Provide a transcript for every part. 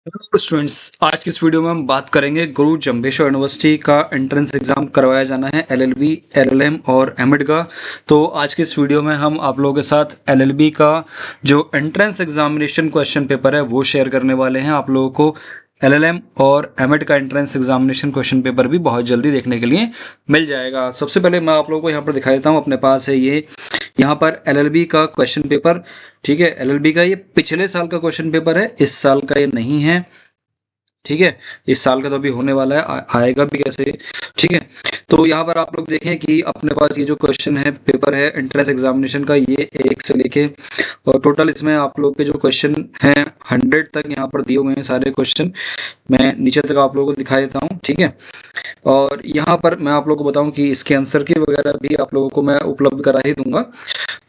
Hello students, आज की इस वीडियो में हम बात करेंगे गुरु जम्भेश्वर यूनिवर्सिटी का एंट्रेंस एग्जाम करवाया जाना है एलएलबी, एलएलएम और एमएड का। तो आज की इस वीडियो में हम आप लोगों के साथ एलएलबी का जो एंट्रेंस एग्जामिनेशन क्वेश्चन पेपर है वो शेयर करने वाले हैं। आप लोगों को एलएलएम और एमएड का एंट्रेंस एग्जामिनेशन क्वेश्चन पेपर भी बहुत जल्दी देखने के लिए मिल जाएगा। सबसे पहले मैं आप लोगों को यहाँ पर दिखा देता हूँ, अपने पास है ये यहाँ पर एलएलबी का क्वेश्चन पेपर। ठीक है, एलएलबी का ये पिछले साल का क्वेश्चन पेपर है, इस साल का ये नहीं है। ठीक है, इस साल का तो अभी होने वाला है, आएगा भी कैसे। ठीक है, तो यहाँ पर आप लोग देखें कि अपने पास ये जो क्वेश्चन है पेपर है एंट्रेंस एग्जामिनेशन का, ये 1 से लेके और टोटल इसमें आप लोग के जो क्वेश्चन हैं 100 तक यहाँ पर दिए हुए हैं सारे क्वेश्चन। मैं नीचे तक आप लोगों को दिखा देता हूँ। ठीक है, और यहाँ पर मैं आप लोगों को बताऊं कि इसके आंसर की वगैरह भी आप लोगों को मैं उपलब्ध करा ही दूंगा।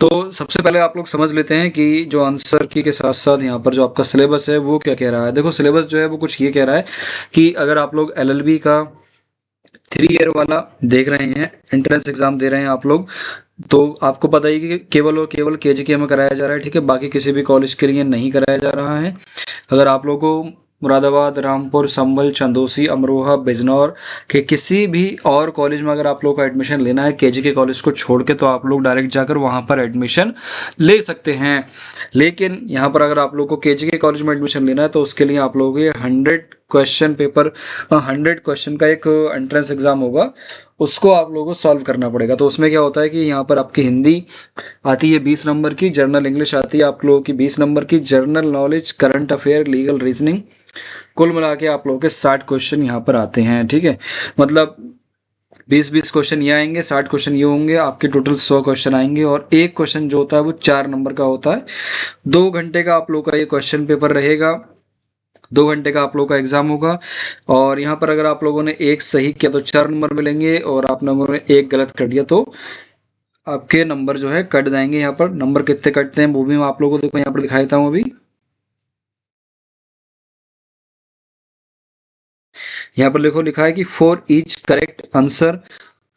तो सबसे पहले आप लोग समझ लेते हैं कि जो आंसर की के साथ साथ यहाँ पर जो आपका सिलेबस है वो क्या कह रहा है। देखो, सिलेबस जो है वो कुछ ये कह रहा है कि अगर आप लोग एलएलबी का 3 ईयर वाला देख रहे हैं, एंट्रेंस एग्जाम दे रहे हैं आप लोग, तो आपको पता ही कि केवल और केवल केजीके में कराया जा रहा है। ठीक है, बाकी किसी भी कॉलेज के लिए नहीं कराया जा रहा है। अगर आप लोगों को मुरादाबाद, रामपुर, संभल, चंदौसी, अमरोहा, बिजनौर के किसी भी और कॉलेज में अगर आप लोग का एडमिशन लेना है केजीके कॉलेज को छोड़ के, तो आप लोग डायरेक्ट जाकर वहां पर एडमिशन ले सकते हैं। लेकिन यहाँ पर अगर आप लोग को केजीके कॉलेज में एडमिशन लेना है तो उसके लिए आप लोगों को 100 क्वेश्चन पेपर, 100 क्वेश्चन का एक एंट्रेंस एग्जाम होगा, उसको आप लोगों को सॉल्व करना पड़ेगा। तो उसमें क्या होता है कि यहाँ पर आपकी हिंदी आती है 20 नंबर की, जनरल इंग्लिश आती है आप लोगों की 20 नंबर की, general knowledge, current affair, legal, reasoning, कुल मिला के आप लोगों के 60 क्वेश्चन यहाँ पर आते हैं। ठीक है, मतलब 20-20 क्वेश्चन ये आएंगे, 60 क्वेश्चन ये होंगे, आपके टोटल 100 क्वेश्चन आएंगे। और एक क्वेश्चन जो होता है वो 4 नंबर का होता है। 2 घंटे का आप लोग का ये क्वेश्चन पेपर रहेगा, 2 घंटे का आप लोग का एग्जाम होगा। और यहाँ पर अगर आप लोगों ने एक सही किया तो 4 नंबर मिलेंगे, और आप लोगों ने एक गलत कर दिया तो आपके नंबर जो है कट जाएंगे। यहाँ पर नंबर कितने कटते हैं वो भी मैं आप लोगों को देखो यहाँ पर दिखा देता हूँ। अभी यहाँ पर देखो लिखा है कि for each correct answer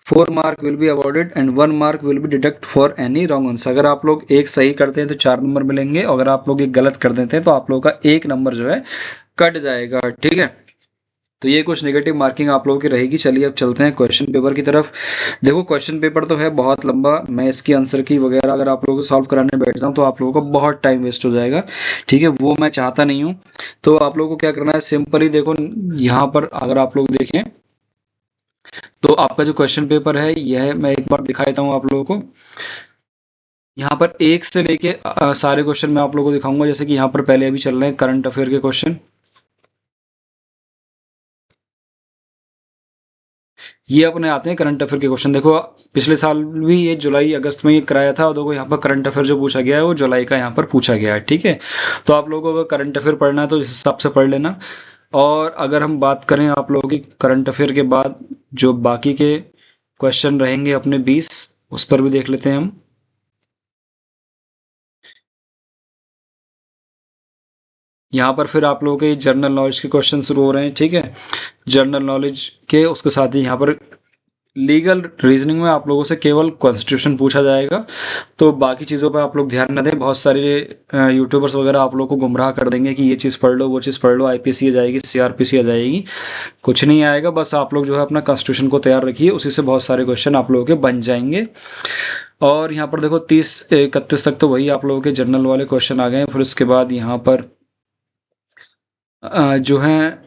4 mark will be awarded and 1 mark will be deduct for any wrong answer. अगर आप लोग एक सही करते हैं तो 4 नंबर मिलेंगे, और अगर आप लोग एक गलत कर देते हैं तो आप लोग का 1 नंबर जो है कट जाएगा। ठीक है, तो ये कुछ नेगेटिव मार्किंग आप लोगों की रहेगी। चलिए अब चलते हैं क्वेश्चन पेपर की तरफ। देखो, क्वेश्चन पेपर तो है बहुत लंबा, मैं इसकी आंसर की वगैरह अगर आप लोगों को सॉल्व कराने बैठ जाऊं तो आप लोगों को बहुत टाइम वेस्ट हो जाएगा। ठीक है, वो मैं चाहता नहीं हूं। तो आप लोगों को क्या करना है, सिंपली देखो यहाँ पर अगर आप लोग देखें तो आपका जो क्वेश्चन पेपर है यह मैं एक बार दिखा देता हूँ आप लोगों को। यहाँ पर 1 से लेके सारे क्वेश्चन मैं आप लोगों को दिखाऊंगा। जैसे कि यहाँ पर पहले अभी चल रहे हैं करंट अफेयर के क्वेश्चन। ये अपने आते हैं करंट अफेयर के क्वेश्चन। देखो, पिछले साल भी ये जुलाई अगस्त में ये कराया था, और देखो यहाँ पर करंट अफेयर जो पूछा गया है वो जुलाई का यहाँ पर पूछा गया है। ठीक है, तो आप लोगों को अगर करंट अफेयर पढ़ना है तो इस हिसाब से पढ़ लेना। और अगर हम बात करें आप लोगों की करंट अफेयर के बाद जो बाकी के क्वेश्चन रहेंगे अपने 20, उस पर भी देख लेते हैं हम। यहाँ पर फिर आप लोगों के जनरल नॉलेज के क्वेश्चन शुरू हो रहे हैं। ठीक है, जनरल नॉलेज के उसके साथ ही यहाँ पर लीगल रीजनिंग में आप लोगों से केवल कॉन्स्टिट्यूशन पूछा जाएगा। तो बाकी चीज़ों पर आप लोग ध्यान न दें। बहुत सारे यूट्यूबर्स वगैरह आप लोगों को गुमराह कर देंगे कि ये चीज़ पढ़ लो, वो चीज़ पढ़ लो, आईपीसी आ जाएगी, सीआरपीसी आ जाएगी। कुछ नहीं आएगा, बस आप लोग जो है अपना कॉन्स्टिट्यूशन को तैयार रखिए, उसी से बहुत सारे क्वेश्चन आप लोगों के बन जाएंगे। और यहाँ पर देखो 30-31 तक तो वही आप लोगों के जनरल वाले क्वेश्चन आ गए हैं। फिर उसके बाद यहाँ पर जो है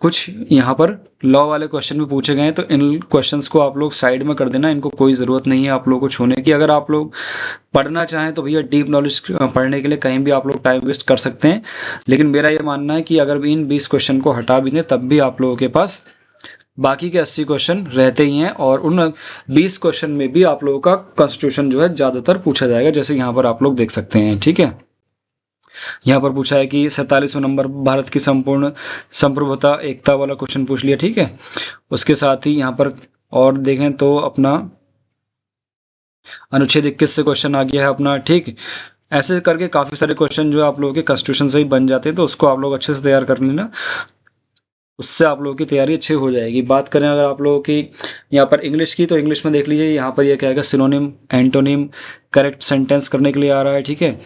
कुछ यहाँ पर लॉ वाले क्वेश्चन भी पूछे गए हैं। तो इन क्वेश्चंस को आप लोग साइड में कर देना, इनको कोई ज़रूरत नहीं है आप लोगों को छूने की। अगर आप लोग पढ़ना चाहें तो भैया डीप नॉलेज पढ़ने के लिए कहीं भी आप लोग टाइम वेस्ट कर सकते हैं। लेकिन मेरा ये मानना है कि अगर इन 20 क्वेश्चन को हटा भी दें तब भी आप लोगों के पास बाकी के 80 क्वेश्चन रहते ही हैं, और उन 20 क्वेश्चन में भी आप लोगों का कॉन्स्टिट्यूशन जो है ज़्यादातर पूछा जाएगा, जैसे यहाँ पर आप लोग देख सकते हैं। ठीक है, यहाँ पर पूछा है कि 47वां नंबर भारत की संपूर्ण संप्रभुता एकता वाला क्वेश्चन पूछ लिया। ठीक है, उसके साथ ही यहाँ पर और देखें तो अपना अनुच्छेद 21 से क्वेश्चन आ गया है अपना। ठीक, ऐसे करके काफ़ी सारे क्वेश्चन जो आप लोगों के कॉन्स्टिट्यूशन से ही बन जाते हैं, तो उसको आप लोग अच्छे से तैयार कर लेना, उससे आप लोगों की तैयारी अच्छी हो जाएगी। बात करें अगर आप लोगों की यहाँ पर इंग्लिश की, तो इंग्लिश में देख लीजिए यहाँ पर यह क्या है, सिनोनिम, एंटोनिम, करेक्ट सेंटेंस करने के लिए आ रहा है। ठीक है,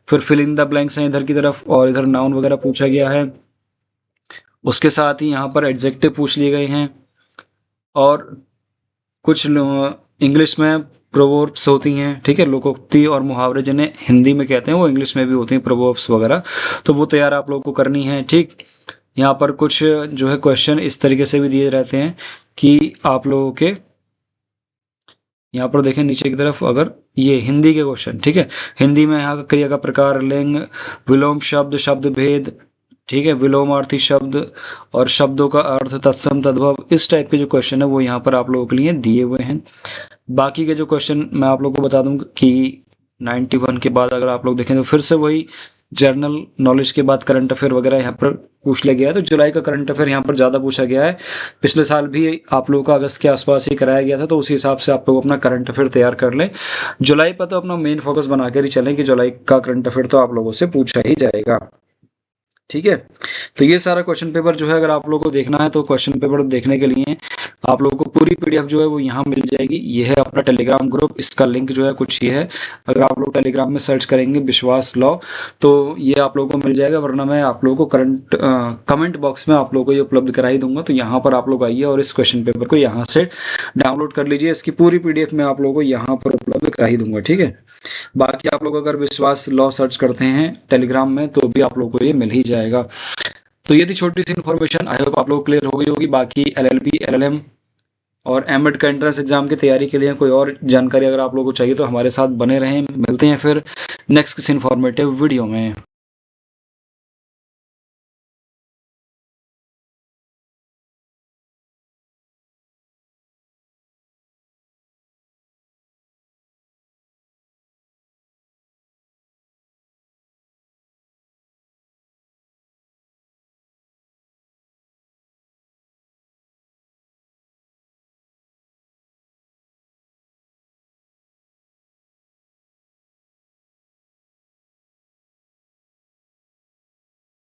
फिर फिल इन द ब्लैंक्स हैं इधर की तरफ, और इधर नाउन वगैरह पूछा गया है। उसके साथ ही यहाँ पर एडजेक्टिव पूछ लिए गए हैं, और कुछ इंग्लिश में प्रोवर्ब्स होती हैं, ठीक है, लोकोक्ति और मुहावरे जिन्हें हिंदी में कहते हैं वो इंग्लिश में भी होती हैं, प्रोवर्ब्स वगैरह, तो वो तैयार आप लोगों को करनी है। ठीक, यहाँ पर कुछ जो है क्वेश्चन इस तरीके से भी दिए रहते हैं कि आप लोगों के यहाँ पर देखें नीचे की तरफ, अगर ये हिंदी के क्वेश्चन, ठीक है, हिंदी में यहाँ का क्रिया का प्रकार, लिंग, विलोम शब्द, शब्द भेद, ठीक है, विलोमार्थी शब्द और शब्दों का अर्थ, तत्सम, तद्भव, इस टाइप के जो क्वेश्चन है वो यहाँ पर आप लोगों के लिए दिए हुए हैं। बाकी के जो क्वेश्चन मैं आप लोगों को बता दूं कि 91 के बाद अगर आप लोग देखें तो फिर से वही जनरल नॉलेज के बाद करंट अफेयर वगैरह यहाँ पर पूछ लिया गया है। तो जुलाई का करंट अफेयर यहाँ पर ज़्यादा पूछा गया है। पिछले साल भी आप लोगों का अगस्त के आसपास ही कराया गया था, तो उसी हिसाब से आप लोग अपना करंट अफेयर तैयार कर लें। जुलाई पर तो अपना मेन फोकस बना कर ही चलें कि जुलाई का करंट अफेयर तो आप लोगों से पूछा ही जाएगा। ठीक है, तो ये सारा क्वेश्चन पेपर जो है अगर आप लोगों को देखना है तो क्वेश्चन पेपर देखने के लिए आप लोगों को पूरी पीडीएफ जो है वो यहाँ मिल जाएगी। ये है अपना टेलीग्राम ग्रुप, इसका लिंक जो है कुछ ये है, अगर आप लोग टेलीग्राम में सर्च करेंगे विश्वास लॉ तो ये आप लोगों को मिल जाएगा, वरना मैं आप लोगों को कमेंट बॉक्स में आप लोगों को ये उपलब्ध करा ही दूंगा। तो यहाँ पर आप लोग आइए और इस क्वेश्चन पेपर को यहाँ से डाउनलोड कर लीजिए, इसकी पूरी पीडीएफ में आप लोगों को यहाँ पर उपलब्ध करा ही दूंगा। ठीक है, बाकी आप लोग अगर विश्वास लॉ सर्च करते हैं टेलीग्राम में तो भी आप लोगों को ये मिल ही जाएगा। तो ये थी छोटी सी इन्फॉर्मेशन, आई होप आप लोग क्लियर हो गई होगी। बाकी एलएलबी, एलएलएम और एमएड का एंट्रेंस एग्जाम की तैयारी के लिए कोई और जानकारी अगर आप लोगों को चाहिए तो हमारे साथ बने रहें। मिलते हैं फिर नेक्स्ट किसी इन्फॉर्मेटिव वीडियो में।